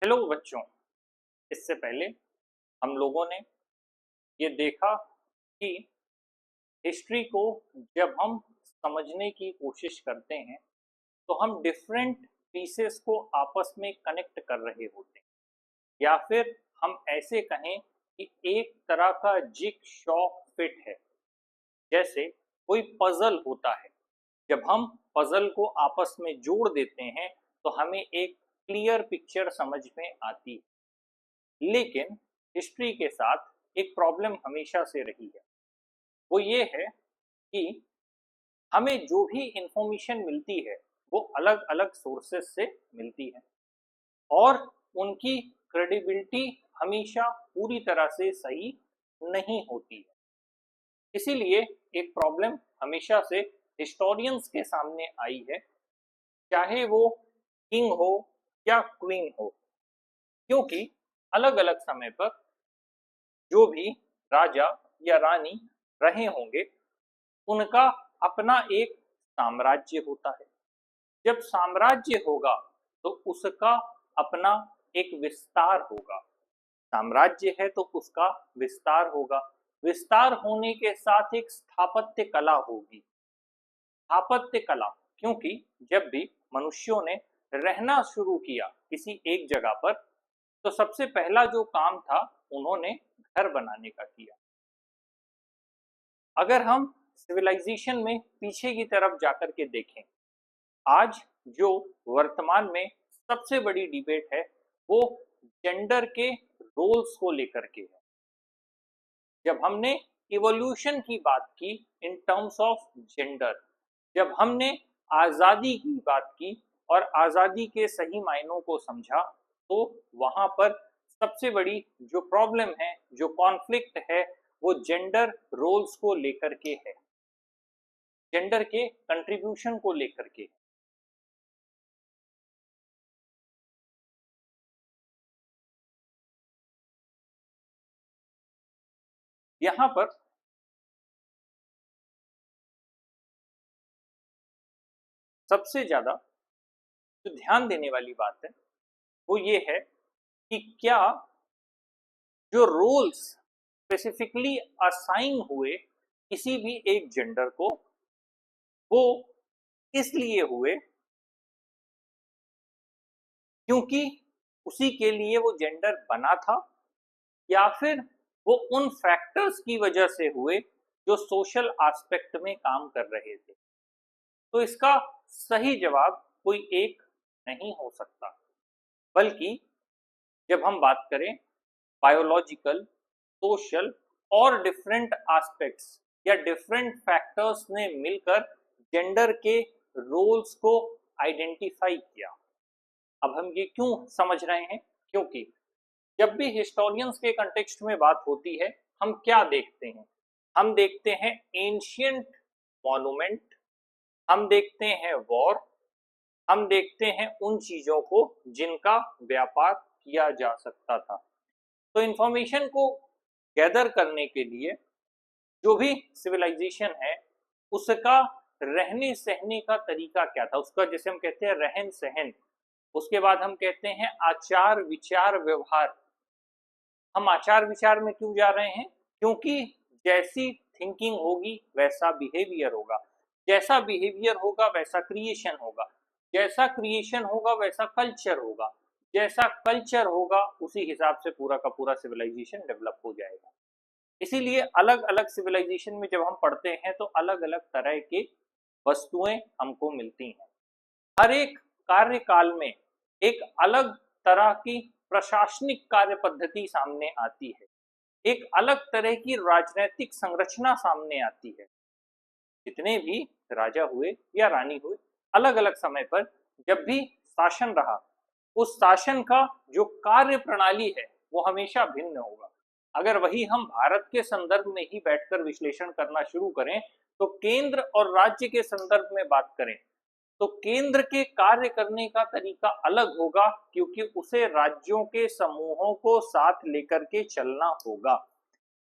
Hello बच्चों। इससे पहले हम लोगों ने ये देखा कि हिस्ट्री को जब हम समझने की कोशिश करते हैं तो हम डिफरेंट पीसेस को आपस में कनेक्ट कर रहे होते हैं, या फिर हम ऐसे कहें कि एक तरह का जिग शॉ फिट है। जैसे कोई पजल होता है, जब हम पजल को आपस में जोड़ देते हैं तो हमें एक क्लियर पिक्चर समझ में आती है। लेकिन हिस्ट्री के साथ एक प्रॉब्लम हमेशा से रही है, वो ये है कि हमें जो भी इंफॉर्मेशन मिलती है वो अलग अलग सोर्सेस से मिलती है और उनकी क्रेडिबिलिटी हमेशा पूरी तरह से सही नहीं होती है। इसीलिए एक प्रॉब्लम हमेशा से हिस्टोरियंस के सामने आई है, चाहे वो किंग हो या क्वीन हो, क्योंकि अलग अलग समय पर जो भी राजा या रानी रहे होंगे उनका अपना एक साम्राज्य होता है। जब साम्राज्य होगा तो उसका अपना एक विस्तार होगा। साम्राज्य है तो उसका विस्तार होगा। विस्तार होने के साथ एक स्थापत्य कला होगी। स्थापत्य कला, क्योंकि जब भी मनुष्यों ने रहना शुरू किया किसी एक जगह पर तो सबसे पहला जो काम था उन्होंने घर बनाने का किया। अगर हम सिविलाइजेशन में पीछे की तरफ जाकर के देखें, आज जो वर्तमान में सबसे बड़ी डिबेट है वो जेंडर के रोल्स को लेकर के है। जब हमने इवोल्यूशन की बात की इन टर्म्स ऑफ जेंडर, जब हमने आजादी की बात की और आजादी के सही मायनों को समझा, तो वहां पर सबसे बड़ी जो प्रॉब्लम है, जो कॉन्फ्लिक्ट है, वो जेंडर रोल्स को लेकर के है, जेंडर के कंट्रीब्यूशन को लेकर के। यहाँ पर सबसे ज्यादा जो ध्यान देने वाली बात है वो ये है कि क्या जो रोल्स स्पेसिफिकली असाइन हुए किसी भी एक जेंडर को, वो इसलिए हुए क्योंकि उसी के लिए वो जेंडर बना था, या फिर वो उन फैक्टर्स की वजह से हुए जो सोशल एस्पेक्ट में काम कर रहे थे। तो इसका सही जवाब कोई एक नहीं हो सकता, बल्कि जब हम बात करें बायोलॉजिकल, सोशल और डिफरेंट एस्पेक्ट्स या डिफरेंट फैक्टर्स ने मिलकर जेंडर के रोल्स को आइडेंटिफाई किया। अब हम ये क्यों समझ रहे हैं? क्योंकि जब भी हिस्टोरियंस के कंटेक्स्ट में बात होती है, हम क्या देखते हैं? हम देखते हैं एंशियंट मॉन्यूमेंट, हम देखते हैं वॉर, हम देखते हैं उन चीजों को जिनका व्यापार किया जा सकता था। तो इंफॉर्मेशन को गैदर करने के लिए जो भी सिविलाइजेशन है उसका रहने सहने का तरीका क्या था, उसका जैसे हम कहते हैं रहन सहन, उसके बाद हम कहते हैं आचार विचार व्यवहार। हम आचार विचार में क्यों जा रहे हैं? क्योंकि जैसी थिंकिंग होगी वैसा बिहेवियर होगा, जैसा बिहेवियर होगा वैसा क्रिएशन होगा, जैसा क्रिएशन होगा वैसा कल्चर होगा, जैसा कल्चर होगा उसी हिसाब से पूरा का पूरा सिविलाइजेशन डेवलप हो जाएगा। इसीलिए अलग अलग सिविलाइजेशन में जब हम पढ़ते हैं तो अलग अलग तरह की वस्तुएं हमको मिलती हैं। हर एक कार्यकाल में एक अलग तरह की प्रशासनिक कार्य पद्धति सामने आती है, एक अलग तरह की राजनीतिक संरचना सामने आती है। जितने भी राजा हुए या रानी हुए, अलग अलग समय पर जब भी शासन रहा, उस शासन का जो कार्य प्रणाली है वो हमेशा भिन्न होगा। अगर वही हम भारत के संदर्भ में ही बैठकर विश्लेषण करना शुरू करें तो केंद्र और राज्य के संदर्भ में बात करें तो केंद्र के कार्य करने का तरीका अलग होगा, क्योंकि उसे राज्यों के समूहों को साथ लेकर के चलना होगा।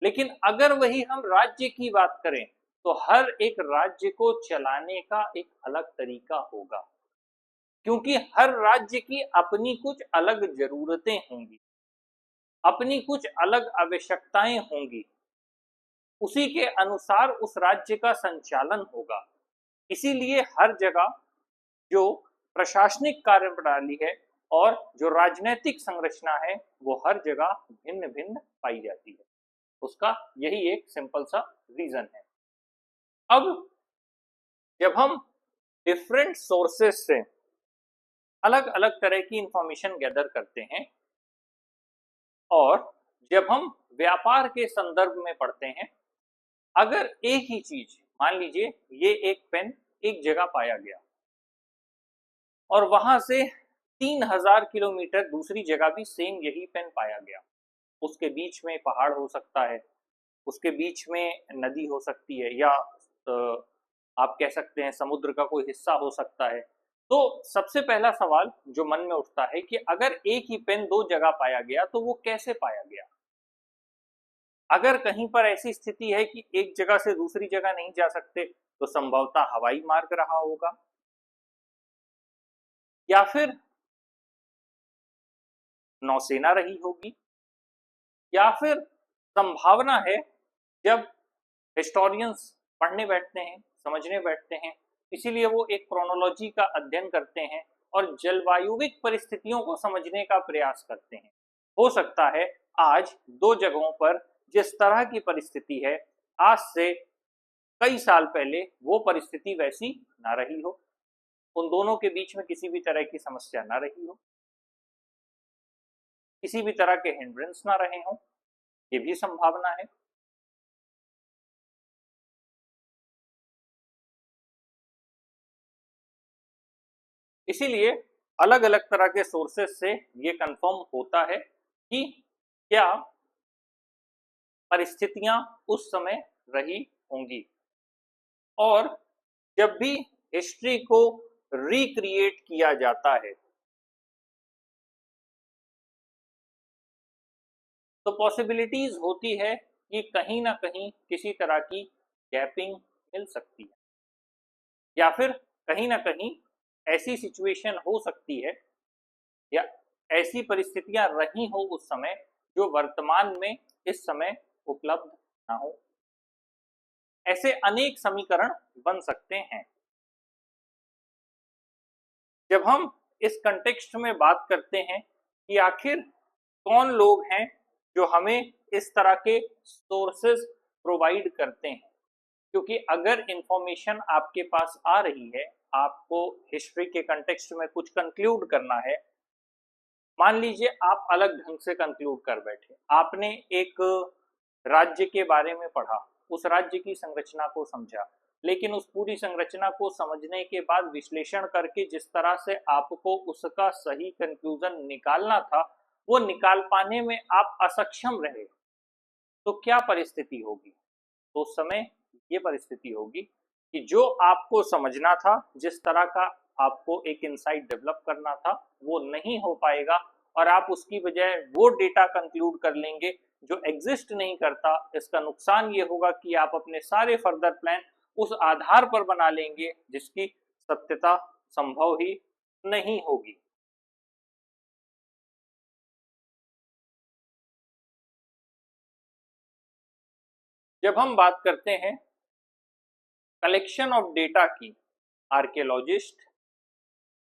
लेकिन अगर वही हम राज्य की बात करें तो हर एक राज्य को चलाने का एक अलग तरीका होगा। क्योंकि हर राज्य की अपनी कुछ अलग जरूरतें होंगी, अपनी कुछ अलग आवश्यकताएं होंगी, उसी के अनुसार उस राज्य का संचालन होगा। इसीलिए हर जगह जो प्रशासनिक कार्यप्रणाली है और जो राजनीतिक संरचना है वो हर जगह भिन्न भिन्न पाई जाती है। उसका यही एक सिंपल सा रीजन है। अब जब हम डिफरेंट सोर्सेस से अलग अलग तरह की इंफॉर्मेशन गैदर करते हैं और जब हम व्यापार के संदर्भ में पढ़ते हैं, अगर एक ही चीज, मान लीजिए ये एक पेन एक जगह पाया गया और वहां से 3000 किलोमीटर दूसरी जगह भी सेम यही पेन पाया गया, उसके बीच में पहाड़ हो सकता है, उसके बीच में नदी हो सकती है, या आप कह सकते हैं समुद्र का कोई हिस्सा हो सकता है। तो सबसे पहला सवाल जो मन में उठता है कि अगर एक ही पेन दो जगह पाया गया तो वो कैसे पाया गया। अगर कहीं पर ऐसी स्थिति है कि एक जगह से दूसरी जगह नहीं जा सकते तो संभवतः हवाई मार्ग रहा होगा, या फिर नौसेना रही होगी, या फिर संभावना है जब हिस्टोरियंस पढ़ने बैठते हैं, समझने बैठते हैं, इसीलिए वो एक क्रोनोलॉजी का अध्ययन करते हैं और जलवायुविक परिस्थितियों को समझने का प्रयास करते हैं। हो सकता है आज दो जगहों पर जिस तरह की परिस्थिति है, आज से कई साल पहले वो परिस्थिति वैसी ना रही हो, उन दोनों के बीच में किसी भी तरह की समस्या ना रही हो, किसी भी तरह के हिंड्रेंस ना रहे हों, ये भी संभावना है। इसीलिए अलग अलग तरह के सोर्सेस से ये कंफर्म होता है कि क्या परिस्थितियां उस समय रही होंगी। और जब भी हिस्ट्री को रिक्रिएट किया जाता है तो पॉसिबिलिटीज होती है कि कहीं ना कहीं किसी तरह की गैपिंग मिल सकती है, या फिर कहीं ना कहीं ऐसी सिचुएशन हो सकती है या ऐसी परिस्थितियां रही हो उस समय जो वर्तमान में इस समय उपलब्ध ना हो। ऐसे अनेक समीकरण बन सकते हैं। जब हम इस कंटेक्स्ट में बात करते हैं कि आखिर कौन लोग हैं जो हमें इस तरह के सोर्सेज प्रोवाइड करते हैं, क्योंकि अगर इंफॉर्मेशन आपके पास आ रही है, आपको हिस्ट्री के कंटेक्स्ट में कुछ कंक्लूड करना है, मान लीजिए आप अलग ढंग से कंक्लूड कर बैठे, आपने एक राज्य के बारे में पढ़ा, उस राज्य की संरचना को समझा, लेकिन उस पूरी संरचना को समझने के बाद विश्लेषण करके जिस तरह से आपको उसका सही कंक्लूजन निकालना था वो निकाल पाने में आप असक्षम रहे, तो क्या परिस्थिति होगी। तो उस समय ये परिस्थिति होगी कि जो आपको समझना था, जिस तरह का आपको एक इंसाइट डेवलप करना था, वो नहीं हो पाएगा और आप उसकी बजाय वो डेटा कंक्लूड कर लेंगे जो एग्जिस्ट नहीं करता। इसका नुकसान ये होगा कि आप अपने सारे फर्दर प्लान उस आधार पर बना लेंगे जिसकी सत्यता संभव ही नहीं होगी। जब हम बात करते हैं कलेक्शन ऑफ डेटा की, आर्कियोलॉजिस्ट,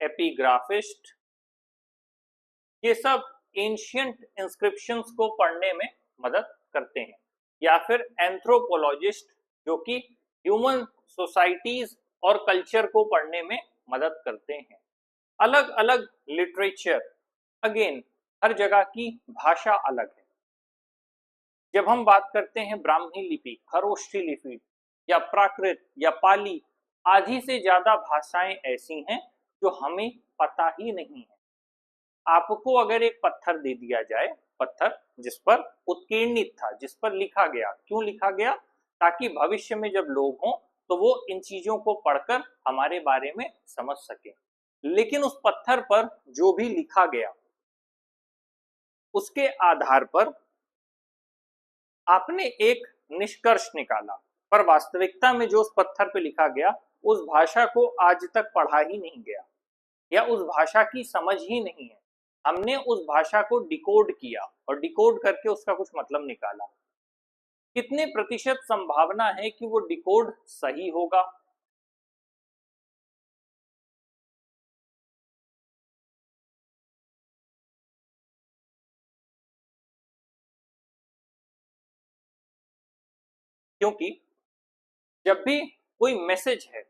एपिग्राफिस्ट, ये सब एंशियंट इंस्क्रिप्शंस को पढ़ने में मदद करते हैं, या फिर एंथ्रोपोलॉजिस्ट जो कि ह्यूमन सोसाइटीज और कल्चर को पढ़ने में मदद करते हैं। अलग अलग लिटरेचर, अगेन हर जगह की भाषा अलग है। जब हम बात करते हैं ब्राह्मी लिपि, खरोष्ठी लिपि या प्राकृत या पाली, आधी से ज्यादा भाषाएं ऐसी हैं जो हमें पता ही नहीं है। आपको अगर एक पत्थर दे दिया जाए, पत्थर जिस पर उत्कीर्णित था, जिस पर लिखा गया, क्यों लिखा गया, ताकि भविष्य में जब लोग हों तो वो इन चीजों को पढ़कर हमारे बारे में समझ सके, लेकिन उस पत्थर पर जो भी लिखा गया उसके आधार पर आपने एक निष्कर्ष निकाला, पर वास्तविकता में जो उस पत्थर पे लिखा गया उस भाषा को आज तक पढ़ा ही नहीं गया। या उस भाषा की समझ ही नहीं है, हमने उस भाषा को डिकोड किया और डिकोड करके उसका कुछ मतलब निकाला, कितने प्रतिशत संभावना है कि वो डिकोड सही होगा? क्योंकि जब भी कोई मैसेज है,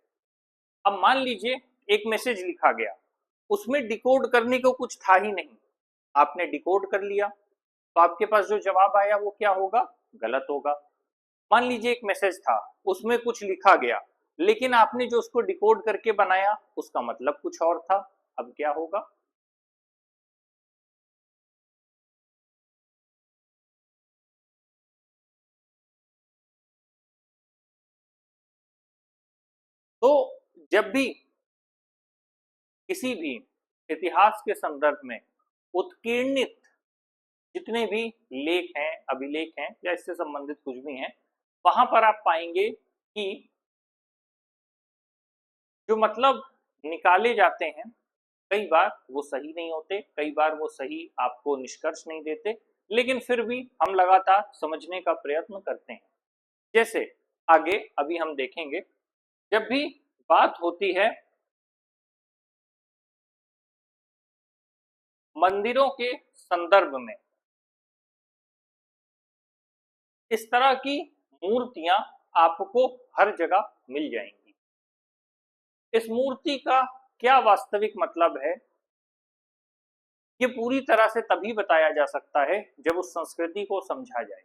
अब मान लीजिए एक मैसेज लिखा गया, उसमें डिकोड करने को कुछ था ही नहीं, आपने डिकोड कर लिया, तो आपके पास जो जवाब आया वो क्या होगा? गलत होगा। मान लीजिए एक मैसेज था, उसमें कुछ लिखा गया, लेकिन आपने जो उसको डिकोड करके बनाया उसका मतलब कुछ और था, अब क्या होगा? तो जब भी किसी भी इतिहास के संदर्भ में उत्कीर्णित जितने भी लेख हैं, अभिलेख हैं या इससे संबंधित कुछ भी हैं, वहां पर आप पाएंगे कि जो मतलब निकाले जाते हैं, कई बार वो सही नहीं होते, कई बार वो सही आपको निष्कर्ष नहीं देते, लेकिन फिर भी हम लगातार समझने का प्रयत्न करते हैं। जैसे आगे अभी हम देखेंगे, जब भी बात होती है मंदिरों के संदर्भ में, इस तरह की मूर्तियां आपको हर जगह मिल जाएंगी। इस मूर्ति का क्या वास्तविक मतलब है, ये पूरी तरह से तभी बताया जा सकता है जब उस संस्कृति को समझा जाए।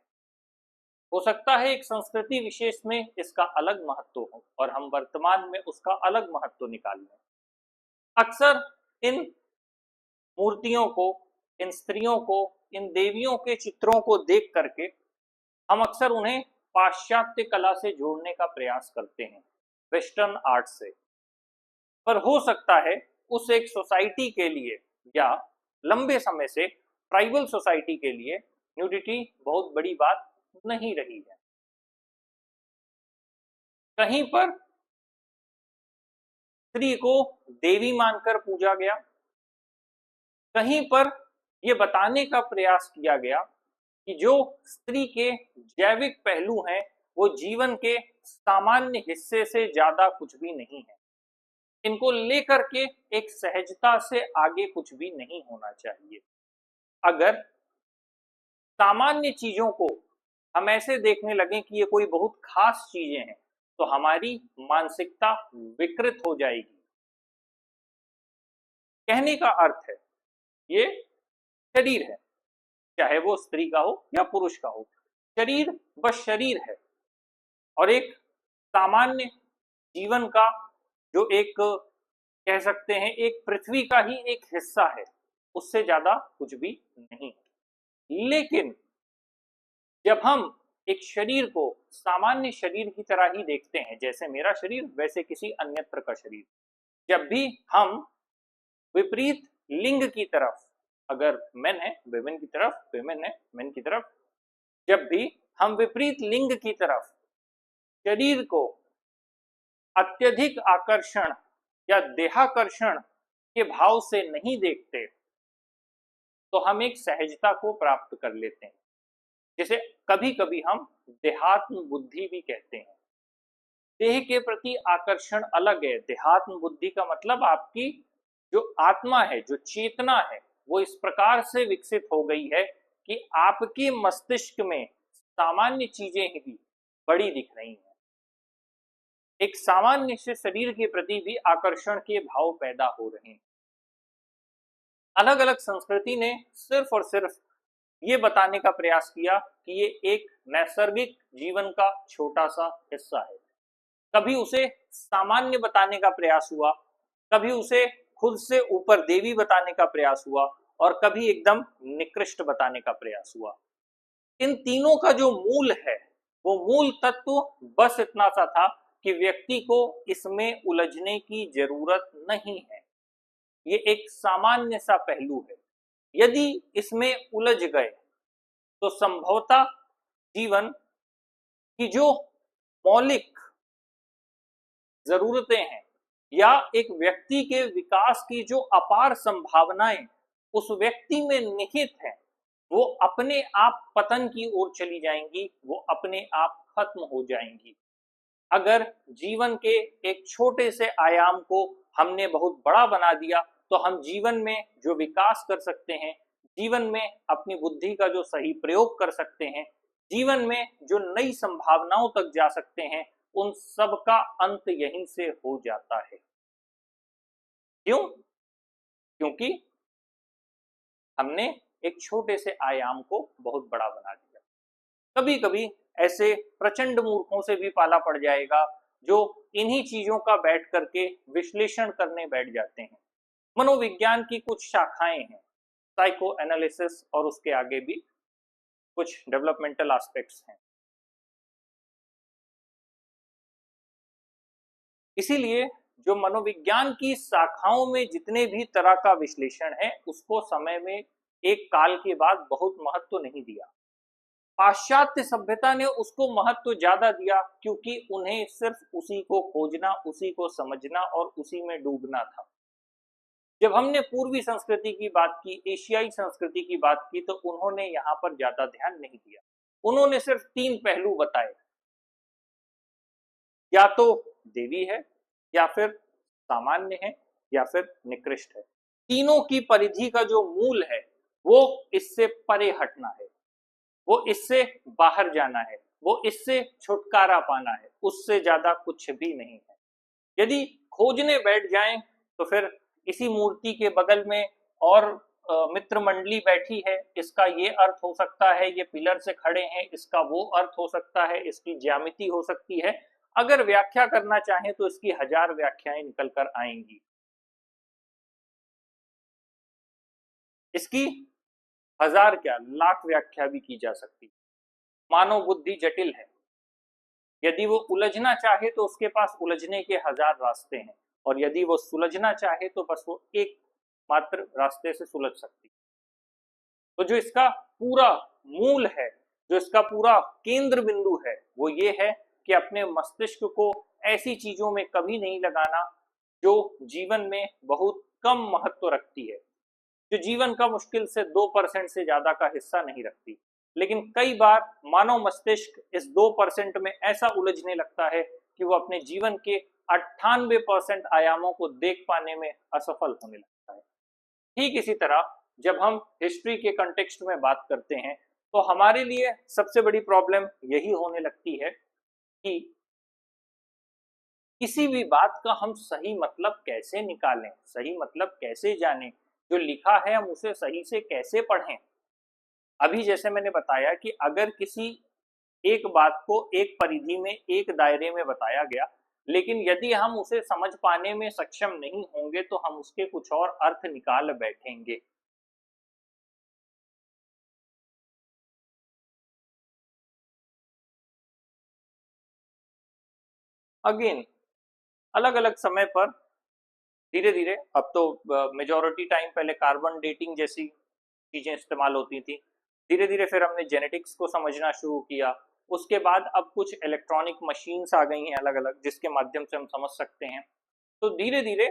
हो सकता है एक संस्कृति विशेष में इसका अलग महत्व हो और हम वर्तमान में उसका अलग महत्व निकाल लें। अक्सर इन मूर्तियों को, इन स्त्रियों को, इन देवियों के चित्रों को देख करके हम अक्सर उन्हें पाश्चात्य कला से जोड़ने का प्रयास करते हैं, वेस्टर्न आर्ट से। पर हो सकता है उस एक सोसाइटी के लिए या लंबे समय से ट्राइबल सोसाइटी के लिए न्यूडिटी बहुत बड़ी बात नहीं रही है। कहीं पर स्त्री को देवी मानकर पूजा गया, कहीं पर यह बताने का प्रयास किया गया कि जो स्त्री के जैविक पहलू हैं वो जीवन के सामान्य हिस्से से ज्यादा कुछ भी नहीं है, इनको लेकर के एक सहजता से आगे कुछ भी नहीं होना चाहिए। अगर सामान्य चीजों को हम ऐसे देखने लगे कि ये कोई बहुत खास चीजें हैं, तो हमारी मानसिकता विकृत हो जाएगी। कहने का अर्थ है ये शरीर है, चाहे वो स्त्री का हो या पुरुष का हो, शरीर बस शरीर है और एक सामान्य जीवन का जो एक कह सकते हैं एक पृथ्वी का ही एक हिस्सा है, उससे ज्यादा कुछ भी नहीं। लेकिन जब हम एक शरीर को सामान्य शरीर की तरह ही देखते हैं, जैसे मेरा शरीर वैसे किसी अन्यत्र का शरीर, जब भी हम विपरीत लिंग की तरफ, अगर मेन है विमेन की तरफ, विमेन है मेन की तरफ, जब भी हम विपरीत लिंग की तरफ शरीर को अत्यधिक आकर्षण या देहाकर्षण के भाव से नहीं देखते, तो हम एक सहजता को प्राप्त कर लेते हैं, जिसे कभी कभी हम देहात्म बुद्धि भी कहते हैं। देह के प्रति आकर्षण अलग है, देहात्म बुद्धि का मतलब आपकी जो आत्मा है, जो चेतना है, वो इस प्रकार से विकसित हो गई है कि आपके मस्तिष्क में सामान्य चीजें ही बड़ी दिख रही हैं। एक सामान्य से शरीर के प्रति भी आकर्षण के भाव पैदा हो रहे हैं। अलग अलग संस्कृति ने सिर्फ और सिर्फ ये बताने का प्रयास किया कि ये एक नैसर्गिक जीवन का छोटा सा हिस्सा है। कभी उसे सामान्य बताने का प्रयास हुआ, कभी उसे खुद से ऊपर देवी बताने का प्रयास हुआ, और कभी एकदम निकृष्ट बताने का प्रयास हुआ। इन तीनों का जो मूल है, वो मूल तत्व बस इतना सा था कि व्यक्ति को इसमें उलझने की जरूरत नहीं है। ये एक सामान्य सा पहलू है, यदि इसमें उलझ गए तो संभवतः जीवन की जो मौलिक जरूरतें हैं या एक व्यक्ति के विकास की जो अपार संभावनाएं उस व्यक्ति में निहित है, वो अपने आप पतन की ओर चली जाएंगी, वो अपने आप खत्म हो जाएंगी। अगर जीवन के एक छोटे से आयाम को हमने बहुत बड़ा बना दिया तो हम जीवन में जो विकास कर सकते हैं, जीवन में अपनी बुद्धि का जो सही प्रयोग कर सकते हैं, जीवन में जो नई संभावनाओं तक जा सकते हैं, उन सब का अंत यहीं से हो जाता है। क्यों? क्योंकि हमने एक छोटे से आयाम को बहुत बड़ा बना दिया। कभी कभी ऐसे प्रचंड मूर्खों से भी पाला पड़ जाएगा जो इन्हीं चीजों का बैठ करके विश्लेषण करने बैठ जाते हैं। मनोविज्ञान की कुछ शाखाएं हैं, साइको एनालिसिस और उसके आगे भी कुछ डेवलपमेंटल एस्पेक्ट्स हैं। इसीलिए जो मनोविज्ञान की शाखाओं में जितने भी तरह का विश्लेषण है, उसको समय में एक काल के बाद बहुत महत्व नहीं दिया। पाश्चात्य सभ्यता ने उसको महत्व ज्यादा दिया क्योंकि उन्हें सिर्फ उसी को खोजना, उसी को समझना और उसी में डूबना था। जब हमने पूर्वी संस्कृति की बात की, एशियाई संस्कृति की बात की, तो उन्होंने यहाँ पर ज्यादा ध्यान नहीं दिया। उन्होंने सिर्फ 3 पहलू बताए, या तो देवी है, या फिर सामान्य है, या फिर निकृष्ट है। तीनों की परिधि का जो मूल है वो इससे परे हटना है, वो इससे बाहर जाना है, वो इससे छुटकारा पाना है, उससे ज्यादा कुछ भी नहीं है। यदि खोजने बैठ जाएं तो फिर इसी मूर्ति के बगल में और मित्र मंडली बैठी है, इसका ये अर्थ हो सकता है, ये पिलर से खड़े हैं, इसका वो अर्थ हो सकता है, इसकी ज्यामिति हो सकती है। अगर व्याख्या करना चाहें तो इसकी 1000 व्याख्याएं निकल कर आएंगी। इसकी 1000 क्या, लाख व्याख्या भी की जा सकती। मानव बुद्धि जटिल है, यदि वो उलझना चाहे तो उसके पास उलझने के 1000 रास्ते हैं, और यदि वो सुलझना चाहे तो बस वो एक मात्र रास्ते से सुलझ सकती। तो जो इसका पूरा मूल है, जो इसका पूरा केंद्र बिंदु है, वो ये है कि अपने मस्तिष्क को ऐसी चीजों में कभी नहीं लगाना जो जीवन में बहुत कम महत्व रखती है, जो जीवन का मुश्किल से 2% से ज्यादा का हिस्सा नहीं रखती। लेकिन कई बार मानव मस्तिष्क इस 2% में ऐसा उलझने लगता है कि वो अपने जीवन के 98% आयामों को देख पाने में असफल होने लगता है। ठीक इसी तरह जब हम हिस्ट्री के कंटेक्स्ट में बात करते हैं तो हमारे लिए सबसे बड़ी प्रॉब्लम यही होने लगती है कि किसी भी बात का हम सही मतलब कैसे निकालें, सही मतलब कैसे जानें, जो लिखा है हम उसे सही से कैसे पढ़ें। अभी जैसे मैंने बताया कि अगर किसी एक बात को एक परिधि में, एक दायरे में बताया गया, लेकिन यदि हम उसे समझ पाने में सक्षम नहीं होंगे तो हम उसके कुछ और अर्थ निकाल बैठेंगे। अगेन अलग अलग समय पर धीरे धीरे, अब तो मेजॉरिटी टाइम पहले कार्बन डेटिंग जैसी चीजें इस्तेमाल होती थी, धीरे धीरे फिर हमने जेनेटिक्स को समझना शुरू किया। उसके बाद अब कुछ इलेक्ट्रॉनिक मशीन्स आ गई हैं अलग अलग, जिसके माध्यम से हम समझ सकते हैं। तो धीरे धीरे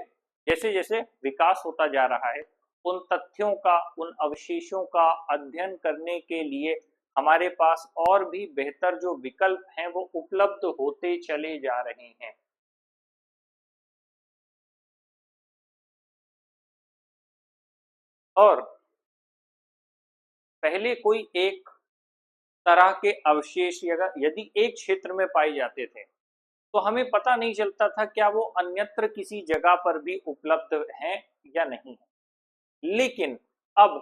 जैसे जैसे विकास होता जा रहा है, उन तथ्यों का, उन अवशेषों का अध्ययन करने के लिए हमारे पास और भी बेहतर जो विकल्प हैं वो उपलब्ध होते चले जा रहे हैं। और पहले कोई एक तरह के अवशेष यदि एक क्षेत्र में पाए जाते थे तो हमें पता नहीं चलता था क्या वो अन्यत्र किसी जगह पर भी उपलब्ध हैं या नहीं है। लेकिन अब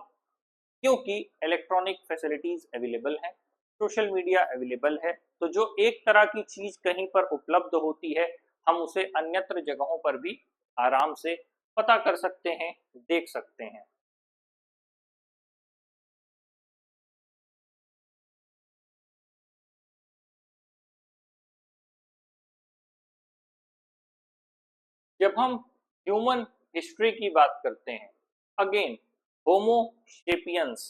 क्योंकि इलेक्ट्रॉनिक फैसिलिटीज अवेलेबल हैं, सोशल मीडिया अवेलेबल है, तो जो एक तरह की चीज कहीं पर उपलब्ध होती है हम उसे अन्यत्र जगहों पर भी आराम से पता कर सकते हैं, देख सकते हैं। जब हम ह्यूमन हिस्ट्री की बात करते हैं, अगेन होमो सेपियंस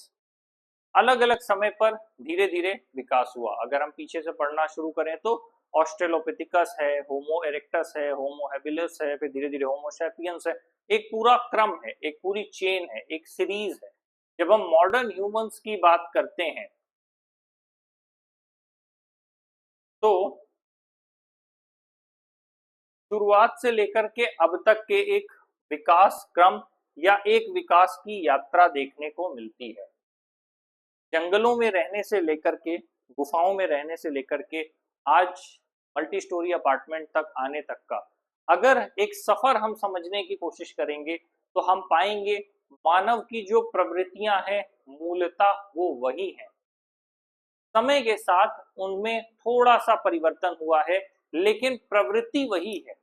अलग अलग समय पर धीरे धीरे विकास हुआ। अगर हम पीछे से पढ़ना शुरू करें तो ऑस्ट्रेलोपिथिकस है, होमो इरेक्टस है, होमो हैबिलिस है, फिर धीरे धीरे होमो सैपियंस है। एक पूरा क्रम है, एक पूरी चेन है, एक सीरीज है। जब हम मॉडर्न ह्यूमंस की बात करते हैं तो शुरुआत से लेकर के अब तक के एक विकास क्रम या एक विकास की यात्रा देखने को मिलती है। जंगलों में रहने से लेकर के, गुफाओं में रहने से लेकर के आज मल्टी स्टोरी अपार्टमेंट तक आने तक का अगर एक सफर हम समझने की कोशिश करेंगे तो हम पाएंगे मानव की जो प्रवृत्तियां हैं मूलतः वो वही है। समय के साथ उनमें थोड़ा सा परिवर्तन हुआ है लेकिन प्रवृत्ति वही है।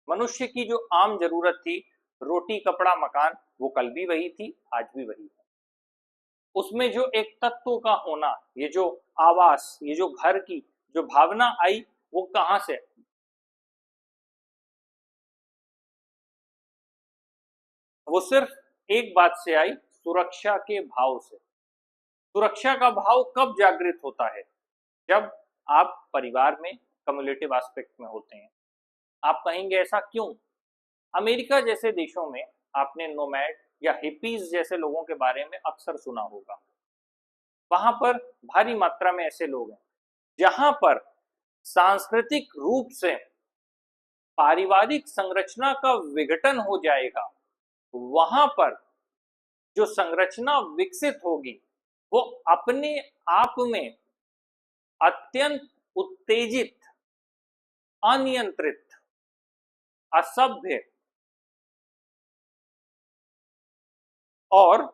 मनुष्य की जो आम जरूरत थी, रोटी कपड़ा मकान, वो कल भी वही थी, आज भी वही है। उसमें जो एक तत्व का होना, ये जो आवास, ये जो घर की जो भावना आई, वो कहां से? वो सिर्फ एक बात से आई, सुरक्षा के भाव से। सुरक्षा का भाव कब जागृत होता है? जब आप परिवार में कम्युलेटिव एस्पेक्ट में होते हैं। आप कहेंगे ऐसा क्यों? अमेरिका जैसे देशों में आपने नोमैड या हिपीज जैसे लोगों के बारे में अक्सर सुना होगा। वहां पर भारी मात्रा में ऐसे लोग हैं जहां पर सांस्कृतिक रूप से पारिवारिक संरचना का विघटन हो जाएगा। वहां पर जो संरचना विकसित होगी वो अपने आप में अत्यंत उत्तेजित, अनियंत्रित, असभ्य और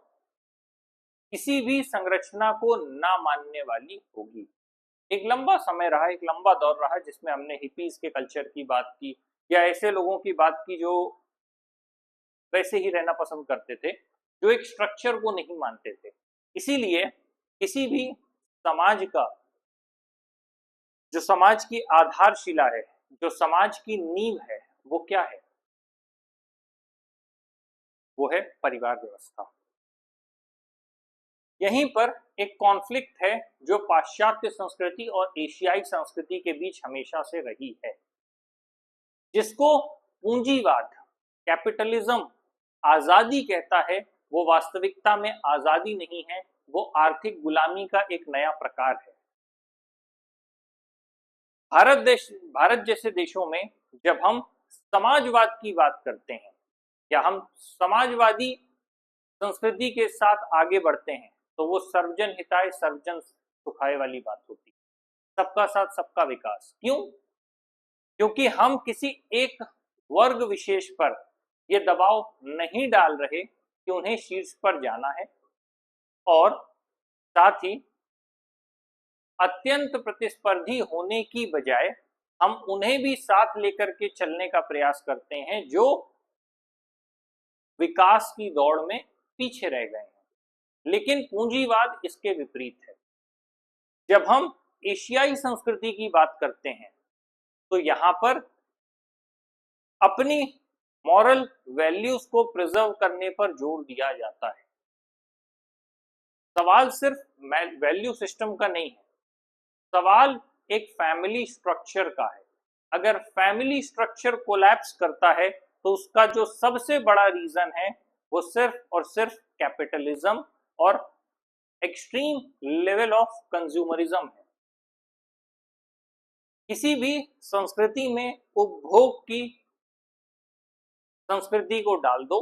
किसी भी संरचना को ना मानने वाली होगी। एक लंबा समय रहा, एक लंबा दौर रहा जिसमें हमने हिपीज के कल्चर की बात की या ऐसे लोगों की बात की जो वैसे ही रहना पसंद करते थे, जो एक स्ट्रक्चर को नहीं मानते थे। इसीलिए किसी भी समाज का, जो समाज की आधारशिला है, जो समाज की नींव है, वो क्या है? वो है परिवार व्यवस्था। यहीं पर एक कॉन्फ्लिक्ट है जो पाश्चात्य संस्कृति और एशियाई संस्कृति के बीच हमेशा से रही है, जिसको पूंजीवाद, कैपिटलिज्म आजादी कहता है। वो वास्तविकता में आजादी नहीं है, वो आर्थिक गुलामी का एक नया प्रकार है। भारत जैसे देशों में जब हम समाजवाद की बात करते हैं या हम समाजवादी संस्कृति के साथ आगे बढ़ते हैं तो वो सर्वजन हिताय सर्वजन सुखाय वाली बात होती है। सबका साथ सबका विकास। क्यों? क्योंकि हम किसी एक वर्ग विशेष पर ये दबाव नहीं डाल रहे कि उन्हें शीर्ष पर जाना है, और साथ ही अत्यंत प्रतिस्पर्धी होने की बजाय हम उन्हें भी साथ लेकर के चलने का प्रयास करते हैं जो विकास की दौड़ में पीछे रह गए हैं। लेकिन पूंजीवाद इसके विपरीत है। जब हम एशियाई संस्कृति की बात करते हैं तो यहां पर अपनी मॉरल वैल्यूज को प्रिजर्व करने पर जोर दिया जाता है। सवाल सिर्फ वैल्यू सिस्टम का नहीं है, सवाल एक फैमिली स्ट्रक्चर का है। अगर फैमिली स्ट्रक्चर कोलैप्स करता है तो उसका जो सबसे बड़ा रीजन है वो सिर्फ और सिर्फ कैपिटलिज्म और एक्सट्रीम लेवल ऑफ कंज्यूमरिज्म है। किसी भी संस्कृति में उपभोग की संस्कृति को डाल दो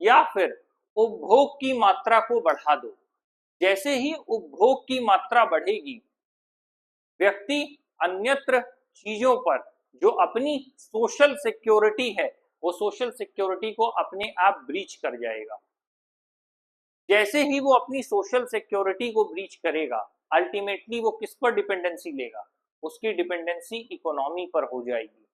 या फिर उपभोग की मात्रा को बढ़ा दो। जैसे ही उपभोग की मात्रा बढ़ेगी, व्यक्ति अन्यत्र चीजों पर जो अपनी सोशल सिक्योरिटी है, वो सोशल सिक्योरिटी को अपने आप ब्रीच कर जाएगा। जैसे ही वो अपनी सोशल सिक्योरिटी को ब्रीच करेगा, अल्टीमेटली वो किस पर डिपेंडेंसी लेगा? उसकी डिपेंडेंसी इकोनॉमी पर हो जाएगी।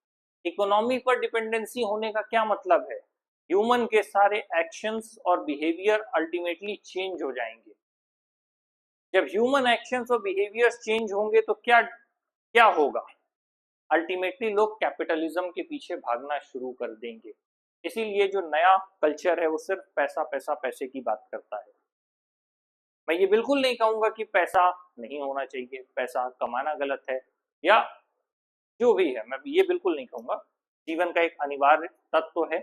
इकोनॉमी पर डिपेंडेंसी होने का क्या मतलब है? ह्यूमन के सारे एक्शंस और बिहेवियर अल्टीमेटली चेंज हो जाएंगे। जब ह्यूमन एक्शंस और बिहेवियर्स चेंज होंगे तो क्या क्या होगा? अल्टीमेटली लोग कैपिटलिज्म के पीछे भागना शुरू कर देंगे। इसीलिए जो नया कल्चर है वो सिर्फ पैसा पैसा पैसे की बात करता है। मैं ये बिल्कुल नहीं कहूंगा कि पैसा नहीं होना चाहिए, पैसा कमाना गलत है, या जो भी है, मैं ये बिल्कुल नहीं कहूंगा। जीवन का एक अनिवार्य तत्व है,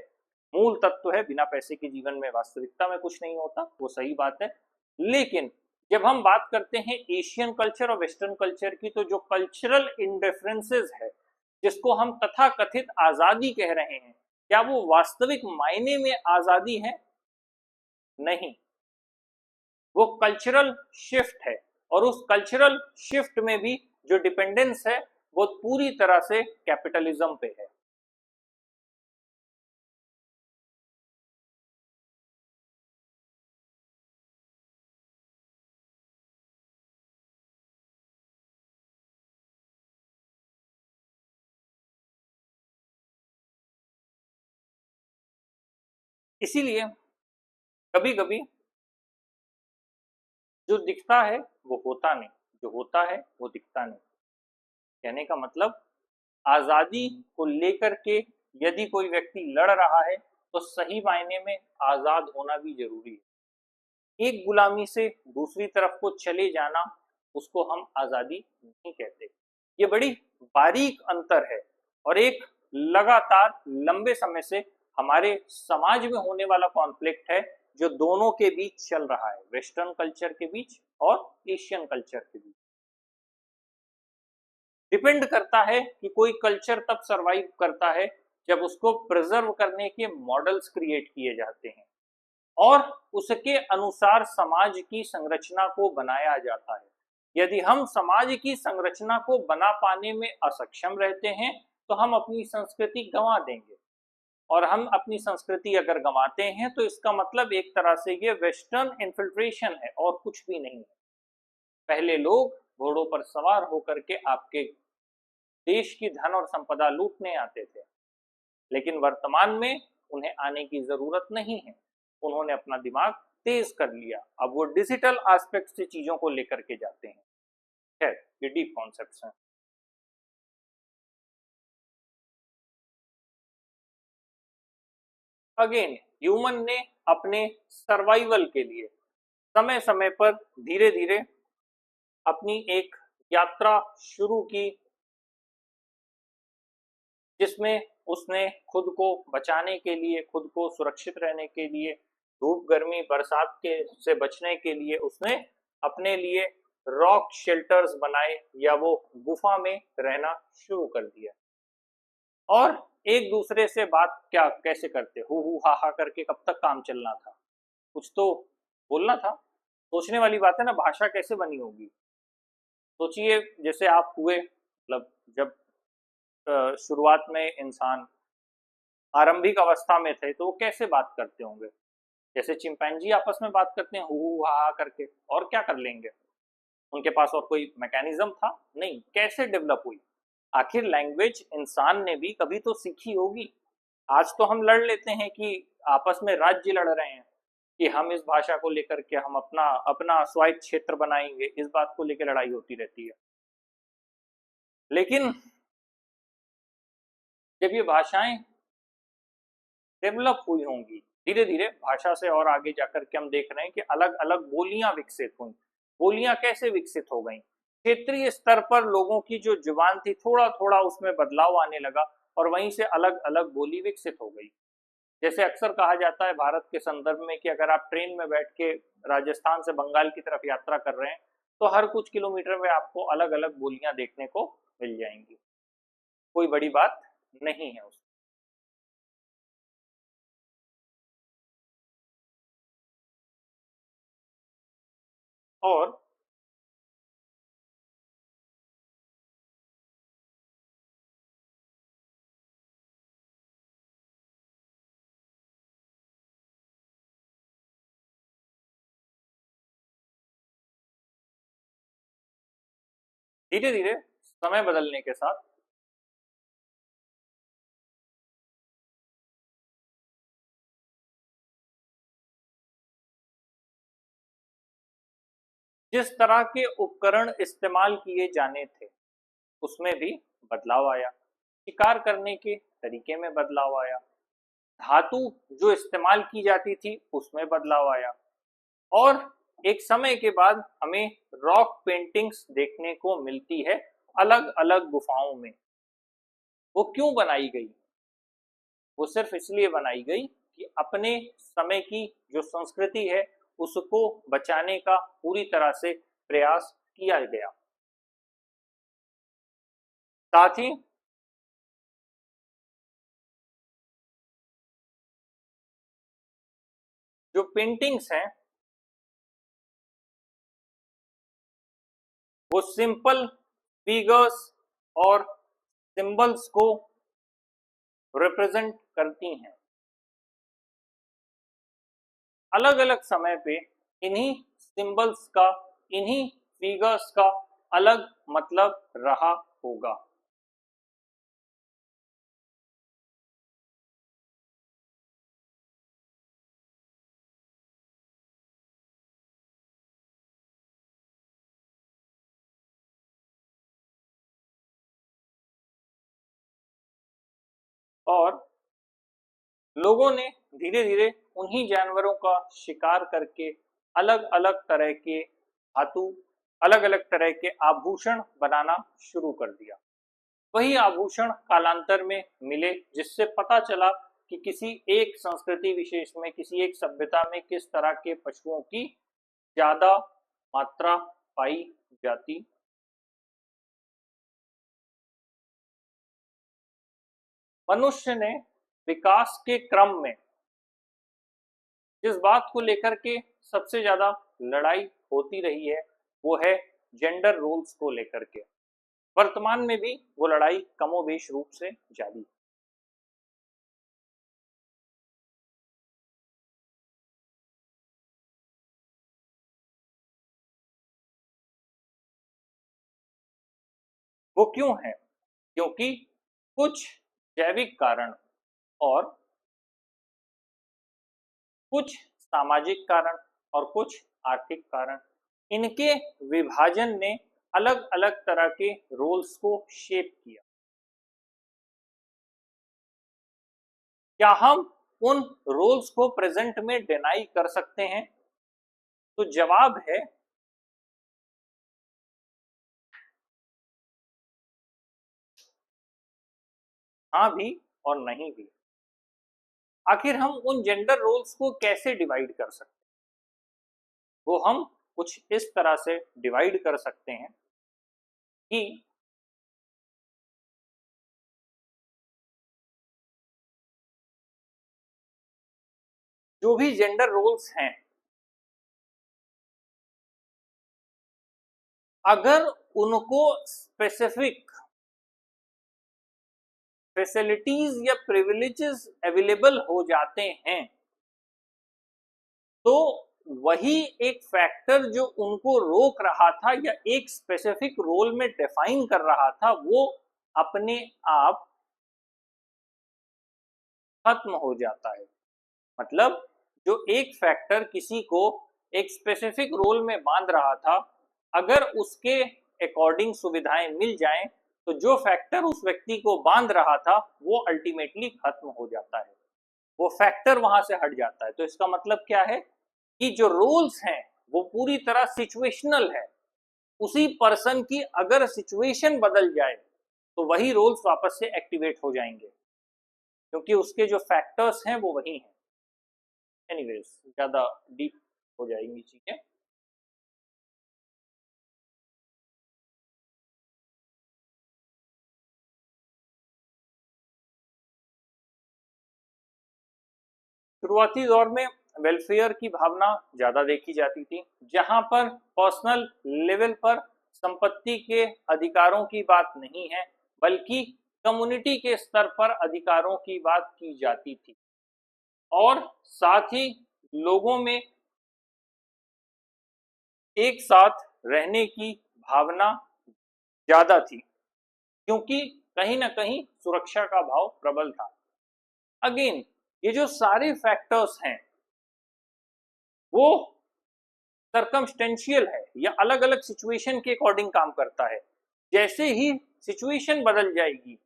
मूल तत्व है, बिना पैसे के जीवन में वास्तविकता में कुछ नहीं होता, वो सही बात है। लेकिन जब हम बात करते हैं एशियन कल्चर और वेस्टर्न कल्चर की, तो जो कल्चरल इंडिफरेंसेस है, जिसको हम तथाकथित आजादी कह रहे हैं, क्या वो वास्तविक मायने में आजादी है? नहीं, वो कल्चरल शिफ्ट है, और उस कल्चरल शिफ्ट में भी जो डिपेंडेंस है वो पूरी तरह से कैपिटलिज्म पे है। इसीलिए कभी कभी जो दिखता है वो होता नहीं, जो होता है वो दिखता नहीं। कहने का मतलब, आजादी को लेकर के यदि कोई व्यक्ति लड़ रहा है तो सही मायने में आजाद होना भी जरूरी है। एक गुलामी से दूसरी तरफ को चले जाना, उसको हम आजादी नहीं कहते। ये बड़ी बारीक अंतर है, और एक लगातार लंबे समय से हमारे समाज में होने वाला कॉन्फ्लिक्ट है, जो दोनों के बीच चल रहा है, वेस्टर्न कल्चर के बीच और एशियन कल्चर के बीच। डिपेंड करता है कि कोई कल्चर तब सरवाइव करता है जब उसको प्रिजर्व करने के मॉडल्स क्रिएट किए जाते हैं, और उसके अनुसार समाज की संरचना को बनाया जाता है। यदि हम समाज की संरचना को बना पाने में असक्षम रहते हैं तो हम अपनी संस्कृति गंवा देंगे, और हम अपनी संस्कृति अगर गंवाते हैं तो इसका मतलब एक तरह से ये वेस्टर्न इन्फिल्ट्रेशन है और कुछ भी नहीं है। पहले लोग घोड़ों पर सवार होकर के आपके देश की धन और संपदा लूटने आते थे, लेकिन वर्तमान में उन्हें आने की जरूरत नहीं है। उन्होंने अपना दिमाग तेज कर लिया, अब वो डिजिटल एस्पेक्ट से चीजों को लेकर के जाते हैं। खैर, ये डीप कॉन्सेप्ट्स हैं। अगेन, ह्यूमन ने अपने सर्वाइवल के लिए समय समय पर धीरे धीरे अपनी एक यात्रा शुरू की, जिसमें उसने खुद को बचाने के लिए, खुद को सुरक्षित रहने के लिए, धूप गर्मी बरसात के से बचने के लिए उसने अपने लिए रॉक शेल्टर्स बनाए, या वो गुफा में रहना शुरू कर दिया। और एक दूसरे से बात क्या कैसे करते, हु हा करके कब तक काम चलना था, कुछ तो बोलना था। सोचने वाली बात है ना, भाषा कैसे बनी होगी। सोचिए, जैसे आप हुए, मतलब जब शुरुआत में इंसान आरंभिक अवस्था में थे तो वो कैसे बात करते होंगे? जैसे चिंपैंजी आपस में बात करते हैं हु हा करके, और क्या कर लेंगे? उनके पास और कोई मैकेनिज्म था नहीं, कैसे डेवलप हुई? आखिर लैंग्वेज इंसान ने भी कभी तो सीखी होगी। आज तो हम लड़ लेते हैं कि आपस में राज्य लड़ रहे हैं कि हम इस भाषा को लेकर के हम अपना अपना स्वायत्त क्षेत्र बनाएंगे, इस बात को लेकर लड़ाई होती रहती है। लेकिन जब ये भाषाएं डेवलप हुई होंगी धीरे धीरे, भाषा से और आगे जाकर के हम देख रहे हैं कि अलग अलग बोलियां विकसित हुई। बोलियां कैसे विकसित हो गई? क्षेत्रीय स्तर पर लोगों की जो जुबान थी, थोड़ा थोड़ा उसमें बदलाव आने लगा, और वहीं से अलग अलग बोली विकसित हो गई। जैसे अक्सर कहा जाता है भारत के संदर्भ में कि अगर आप ट्रेन में बैठ के राजस्थान से बंगाल की तरफ यात्रा कर रहे हैं तो हर कुछ किलोमीटर में आपको अलग अलग बोलियां देखने को मिल जाएंगी। कोई बड़ी बात नहीं है उसमें। और धीरे धीरे समय बदलने के साथ जिस तरह के उपकरण इस्तेमाल किए जाने थे उसमें भी बदलाव आया, शिकार करने के तरीके में बदलाव आया, धातु जो इस्तेमाल की जाती थी उसमें बदलाव आया, और एक समय के बाद हमें रॉक पेंटिंग्स देखने को मिलती है अलग अलग गुफाओं में। वो क्यों बनाई गई? वो सिर्फ इसलिए बनाई गई कि अपने समय की जो संस्कृति है उसको बचाने का पूरी तरह से प्रयास किया गया। साथ ही जो पेंटिंग्स हैं वो सिंपल फिगर्स और सिंबल्स को रिप्रेजेंट करती हैं। अलग अलग समय पे इन्हीं सिंबल्स का, इन्हीं फिगर्स का अलग मतलब रहा होगा। और लोगों ने धीरे धीरे उन्हीं जानवरों का शिकार करके अलग अलग तरह के धातु, अलग अलग तरह के आभूषण बनाना शुरू कर दिया। वही आभूषण कालांतर में मिले, जिससे पता चला कि किसी एक संस्कृति विशेष में, किसी एक सभ्यता में किस तरह के पशुओं की ज्यादा मात्रा पाई जाती। मनुष्य ने विकास के क्रम में जिस बात को लेकर के सबसे ज्यादा लड़ाई होती रही है वो है जेंडर रोल्स को लेकर के। वर्तमान में भी वो लड़ाई कमोबेश रूप से जारी है। वो क्यों है? क्योंकि कुछ जैविक कारण और कुछ सामाजिक कारण और कुछ आर्थिक कारण, इनके विभाजन ने अलग अलग तरह के रोल्स को शेप किया। क्या हम उन रोल्स को प्रेजेंट में डिनाई कर सकते हैं? तो जवाब है हाँ भी और नहीं भी। आखिर हम उन जेंडर रोल्स को कैसे डिवाइड कर सकते हैं? वो हम कुछ इस तरह से डिवाइड कर सकते हैं कि जो भी जेंडर रोल्स हैं, अगर उनको स्पेसिफिक फैसिलिटीज या प्रिविलेजेस अवेलेबल हो जाते हैं तो वही एक फैक्टर जो उनको रोक रहा था या एक स्पेसिफिक रोल में डिफाइन कर रहा था वो अपने आप खत्म हो जाता है। मतलब जो एक फैक्टर किसी को एक स्पेसिफिक रोल में बांध रहा था, अगर उसके अकॉर्डिंग सुविधाएं मिल जाएं तो जो फैक्टर उस व्यक्ति को बांध रहा था वो अल्टीमेटली खत्म हो जाता है, वो फैक्टर वहां से हट जाता है। तो इसका मतलब क्या है कि जो रोल्स हैं वो पूरी तरह सिचुएशनल है। उसी पर्सन की अगर सिचुएशन बदल जाए तो वही रोल्स वापस से एक्टिवेट हो जाएंगे, क्योंकि उसके जो फैक्टर्स हैं वो वही हैं। एनीवेज ज्यादा डीप हो जाएंगी चीजें। शुरुआती दौर में वेलफेयर की भावना ज्यादा देखी जाती थी, जहां पर पर्सनल लेवल पर संपत्ति के अधिकारों की बात नहीं है बल्कि कम्युनिटी के स्तर पर अधिकारों की बात की जाती थी। और साथ ही लोगों में एक साथ रहने की भावना ज्यादा थी, क्योंकि कहीं ना कहीं सुरक्षा का भाव प्रबल था। अगेन ये जो सारे फैक्टर्स हैं वो सरकमस्टेंशियल है या अलग अलग सिचुएशन के अकॉर्डिंग काम करता है। जैसे ही सिचुएशन बदल जाएगी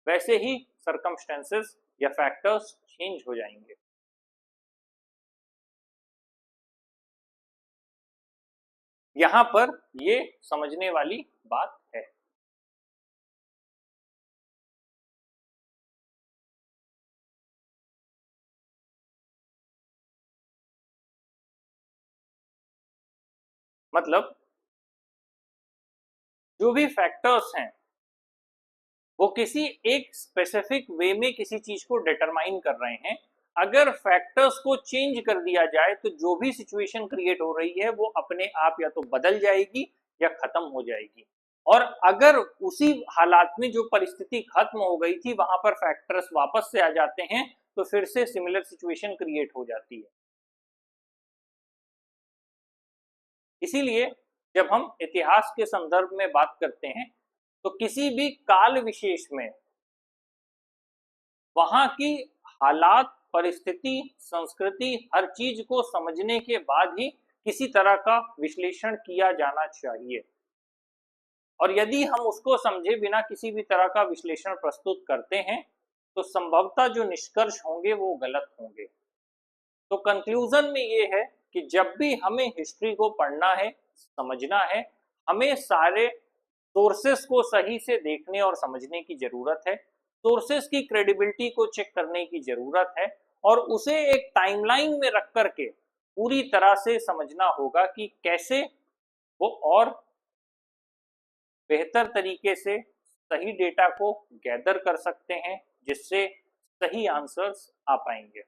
वैसे ही सरकमस्टेंसेस या फैक्टर्स चेंज हो जाएंगे। यहां पर ये समझने वाली बात है। मतलब जो भी फैक्टर्स हैं वो किसी एक स्पेसिफिक वे में किसी चीज को डिटरमाइन कर रहे हैं। अगर फैक्टर्स को चेंज कर दिया जाए तो जो भी सिचुएशन क्रिएट हो रही है वो अपने आप या तो बदल जाएगी या खत्म हो जाएगी। और अगर उसी हालात में जो परिस्थिति खत्म हो गई थी वहां पर फैक्टर्स वापस से आ जाते हैं तो फिर से सिमिलर सिचुएशन क्रिएट हो जाती है। इसीलिए जब हम इतिहास के संदर्भ में बात करते हैं तो किसी भी काल विशेष में वहां की हालात, परिस्थिति, संस्कृति, हर चीज को समझने के बाद ही किसी तरह का विश्लेषण किया जाना चाहिए। और यदि हम उसको समझे बिना किसी भी तरह का विश्लेषण प्रस्तुत करते हैं तो संभवतः जो निष्कर्ष होंगे वो गलत होंगे। तो कंक्लूजन में ये है कि जब भी हमें हिस्ट्री को पढ़ना है, समझना है, हमें सारे सोर्सेस को सही से देखने और समझने की जरूरत है। सोर्सेस की क्रेडिबिलिटी को चेक करने की जरूरत है और उसे एक टाइमलाइन में रख करके पूरी तरह से समझना होगा कि कैसे वो और बेहतर तरीके से सही डेटा को गैदर कर सकते हैं जिससे सही आंसर्स आ पाएंगे।